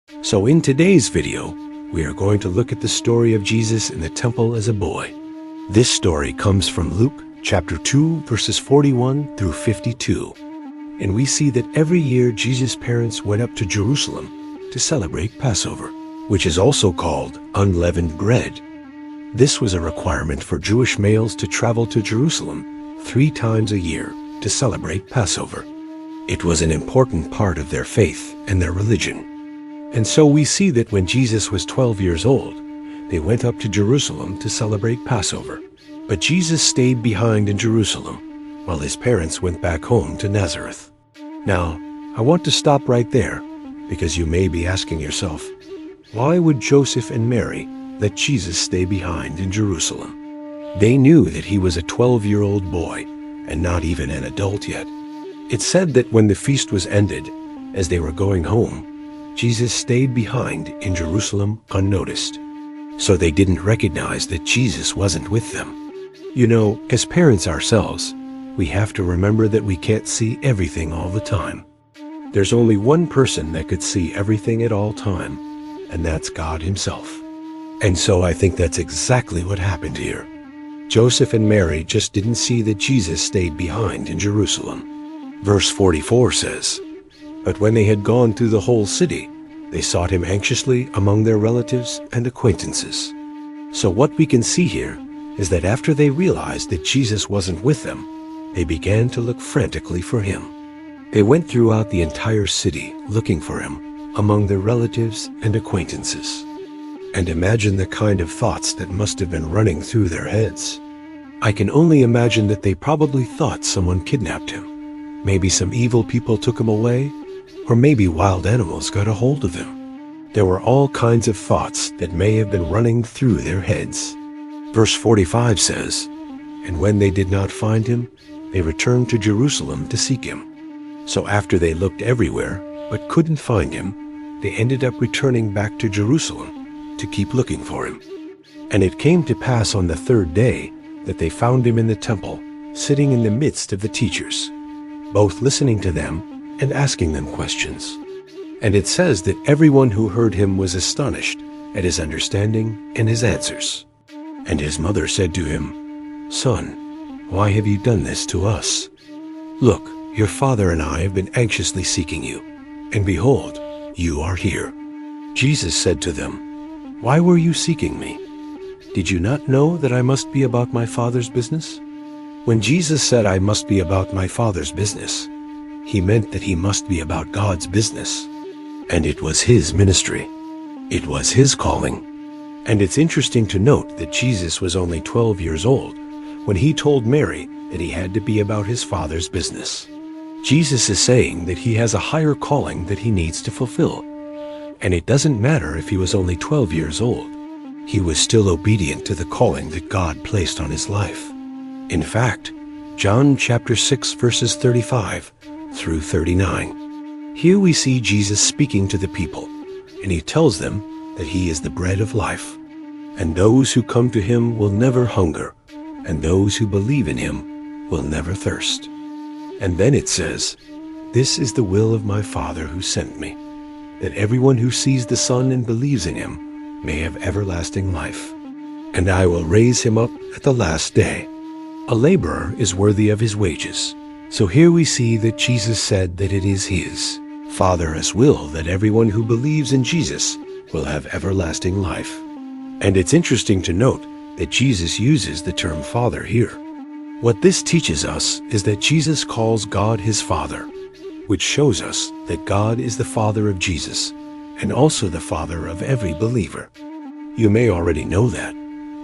So in today's video, we are going to look at the story of Jesus in the temple as a boy. This story comes from Luke chapter 2, verses 41 through 52. And we see that every year Jesus' parents went up to Jerusalem to celebrate Passover, which is also called unleavened bread. This was a requirement for Jewish males to travel to Jerusalem 3 times a year to celebrate Passover. It was an important part of their faith and their religion. And so we see that when Jesus was 12 years old, they went up to Jerusalem to celebrate Passover. But Jesus stayed behind in Jerusalem while his parents went back home to Nazareth. Now, I want to stop right there because you may be asking yourself, why would Joseph and Mary let Jesus stay behind in Jerusalem? They knew that he was a 12-year-old boy and not even an adult yet. It said that when the feast was ended, as they were going home, Jesus stayed behind in Jerusalem unnoticed. So they didn't recognize that Jesus wasn't with them. You know, as parents ourselves, we have to remember that we can't see everything all the time. There's only one person that could see everything at all time, and that's God himself. And so I think that's exactly what happened here. Joseph and Mary just didn't see that Jesus stayed behind in Jerusalem. Verse 44 says, "But when they had gone through the whole city, they sought him anxiously among their relatives and acquaintances." So what we can see here is that after they realized that Jesus wasn't with them, they began to look frantically for him. They went throughout the entire city looking for him among their relatives and acquaintances. And imagine the kind of thoughts that must have been running through their heads. I can only imagine that they probably thought someone kidnapped him. Maybe some evil people took him away, or maybe wild animals got a hold of him. There were all kinds of thoughts that may have been running through their heads. Verse 45 says, "And when they did not find him, they returned to Jerusalem to seek him." So after they looked everywhere but couldn't find him, they ended up returning back to Jerusalem to keep looking for him. And it came to pass on the 3rd day that they found him in the temple, sitting in the midst of the teachers, both listening to them and asking them questions. And it says that everyone who heard him was astonished at his understanding and his answers. And his mother said to him, "Son, why have you done this to us? Look, your father and I have been anxiously seeking you, and behold, you are here." Jesus said to them, "Why were you seeking me? Did you not know that I must be about my Father's business?" When Jesus said, "I must be about my Father's business," he meant that he must be about God's business. And it was his ministry. It was his calling. And it's interesting to note that Jesus was only 12 years old when he told Mary that he had to be about his Father's business. Jesus is saying that he has a higher calling that he needs to fulfill. And it doesn't matter if he was only 12 years old. He was still obedient to the calling that God placed on his life. In fact, John chapter 6 verses 35 through 39. Here we see Jesus speaking to the people, and he tells them that he is the bread of life, and those who come to him will never hunger, and those who believe in him will never thirst. And then it says, "This is the will of my Father who sent me, that everyone who sees the Son and believes in him may have everlasting life, and I will raise him up at the last day. A laborer is worthy of his wages." So here we see that Jesus said that it is his Father's will that everyone who believes in Jesus will have everlasting life. And it's interesting to note that Jesus uses the term Father here. What this teaches us is that Jesus calls God his Father, which shows us that God is the Father of Jesus and also the Father of every believer. You may already know that,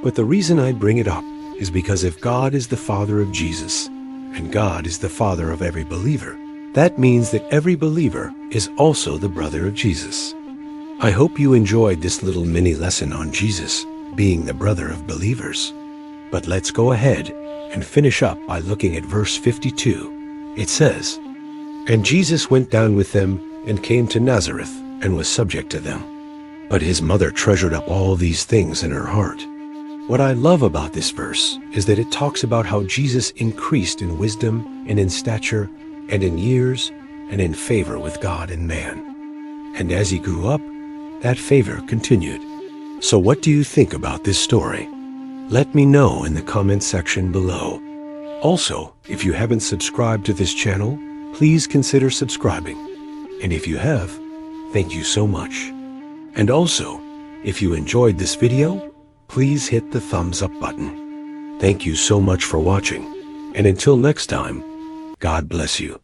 but the reason I bring it up is because if God is the Father of Jesus and God is the Father of every believer, that means that every believer is also the brother of Jesus. I hope you enjoyed this little mini lesson on Jesus being the brother of believers. But let's go ahead and finish up by looking at verse 52. It says, "And Jesus went down with them and came to Nazareth and was subject to them. But his mother treasured up all these things in her heart." What I love about this verse is that it talks about how Jesus increased in wisdom and in stature and in years and in favor with God and man. And as he grew up, that favor continued. So what do you think about this story? Let me know in the comment section below. Also, if you haven't subscribed to this channel, please consider subscribing. And if you have, thank you so much. And also, if you enjoyed this video, please hit the thumbs up button. Thank you so much for watching. And until next time, God bless you.